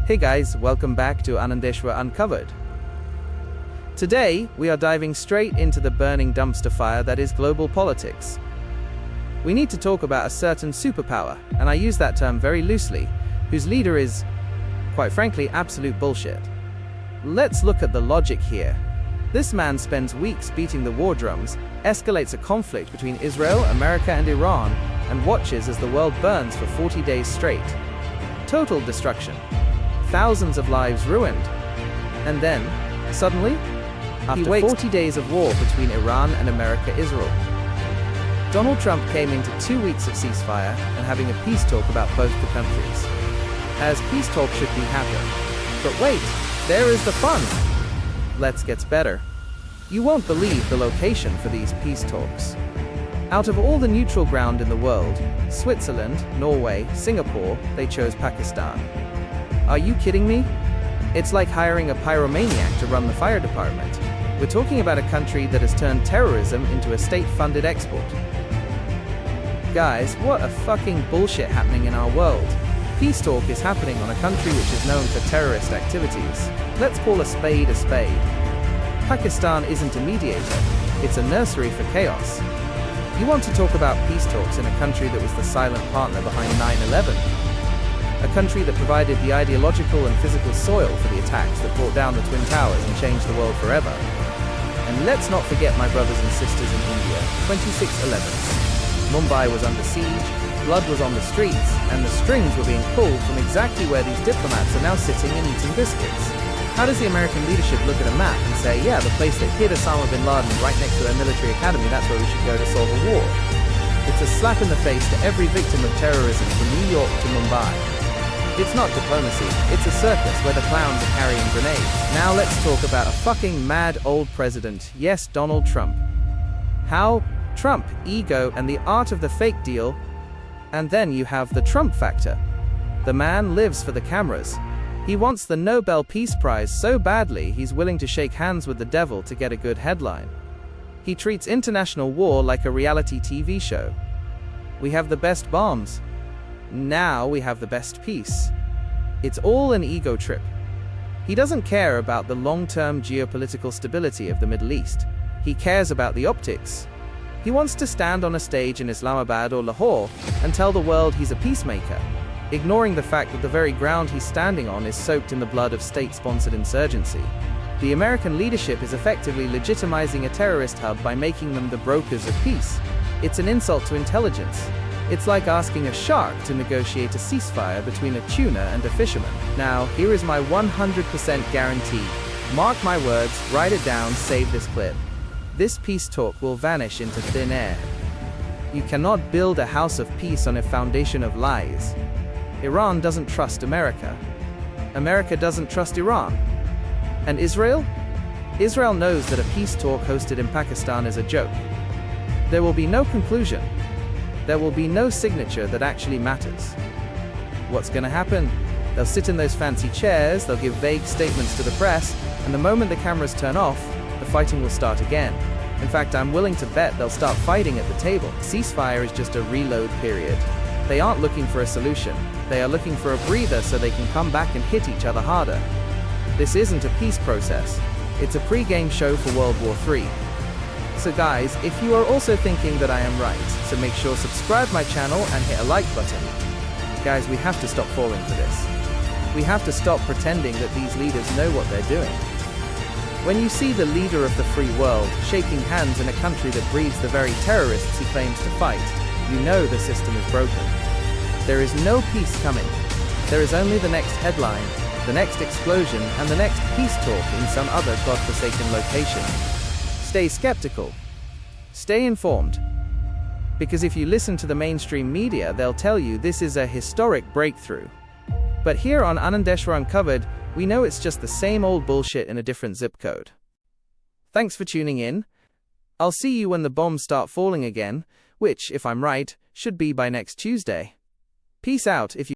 Hey guys, welcome back to Anandeshwar Uncovered. Today, we are diving straight into the burning dumpster fire that is global politics. We need to talk about a certain superpower, and I use that term very loosely, whose leader is, quite frankly, absolute bullshit. Let's look at the logic here. This man spends weeks beating the war drums, escalates a conflict between Israel, America, and Iran, and watches as the world burns for 40 days straight. Total destruction. Thousands of lives ruined. And then, suddenly, after 40 days of war between Iran and America-Israel, Donald Trump came into 2 weeks of ceasefire and having a peace talk about both the countries. As peace talk should be happening. But wait, there is the fun! Let's get better. You won't believe the location for these peace talks. Out of all the neutral ground in the world, Switzerland, Norway, Singapore, they chose Pakistan. Are you kidding me? It's like hiring a pyromaniac to run the fire department. We're talking about a country that has turned terrorism into a state-funded export. Guys, what a fucking bullshit happening in our world. Peace talk is happening on a country which is known for terrorist activities. Let's call a spade a spade. Pakistan isn't a mediator, it's a nursery for chaos. You want to talk about peace talks in a country that was the silent partner behind 9/11? A country that provided the ideological and physical soil for the attacks that brought down the Twin Towers and changed the world forever. And let's not forget my brothers and sisters in India, 26/11. Mumbai was under siege, blood was on the streets, and the strings were being pulled from exactly where these diplomats are now sitting and eating biscuits. How does the American leadership look at a map and say, yeah, the place that hid Osama bin Laden right next to their military academy, that's where we should go to solve a war? It's a slap in the face to every victim of terrorism from New York to Mumbai. It's not diplomacy, it's a circus where the clowns are carrying grenades. Now let's talk about a fucking mad old president, yes, Donald Trump. How? Trump, ego, and the art of the fake deal. And then you have the Trump factor. The man lives for the cameras. He wants the Nobel Peace Prize so badly he's willing to shake hands with the devil to get a good headline. He treats international war like a reality TV show. We have the best bombs. Now we have the best peace. It's all an ego trip. He doesn't care about the long-term geopolitical stability of the Middle East. He cares about the optics. He wants to stand on a stage in Islamabad or Lahore and tell the world he's a peacemaker, ignoring the fact that the very ground he's standing on is soaked in the blood of state-sponsored insurgency. The American leadership is effectively legitimizing a terrorist hub by making them the brokers of peace. It's an insult to intelligence. It's like asking a shark to negotiate a ceasefire between a tuna and a fisherman. Now, here is my 100% guarantee. Mark my words, write it down, save this clip. This peace talk will vanish into thin air. You cannot build a house of peace on a foundation of lies. Iran doesn't trust America. America doesn't trust Iran. And Israel? Israel knows that a peace talk hosted in Pakistan is a joke. There will be no conclusion. There will be no signature that actually matters. What's going to happen? They'll sit in those fancy chairs, they'll give vague statements to the press, and the moment the cameras turn off, the fighting will start again. In fact, I'm willing to bet they'll start fighting at the table. Ceasefire is just a reload period. They aren't looking for a solution. They are looking for a breather so they can come back and hit each other harder. This isn't a peace process. It's a pre-game show for World War III. So guys, if you are also thinking that I am right, so make sure subscribe my channel and hit a like button. Guys, we have to stop falling for this. We have to stop pretending that these leaders know what they're doing. When you see the leader of the free world shaking hands in a country that breeds the very terrorists he claims to fight, you know the system is broken. There is no peace coming. There is only the next headline, the next explosion, and the next peace talk in some other godforsaken location. Stay skeptical. Stay informed. Because if you listen to the mainstream media, they'll tell you this is a historic breakthrough. But here on Anandeshwar Uncovered, we know it's just the same old bullshit in a different zip code. Thanks for tuning in. I'll see you when the bombs start falling again, which, if I'm right, should be by next Tuesday. Peace out. If you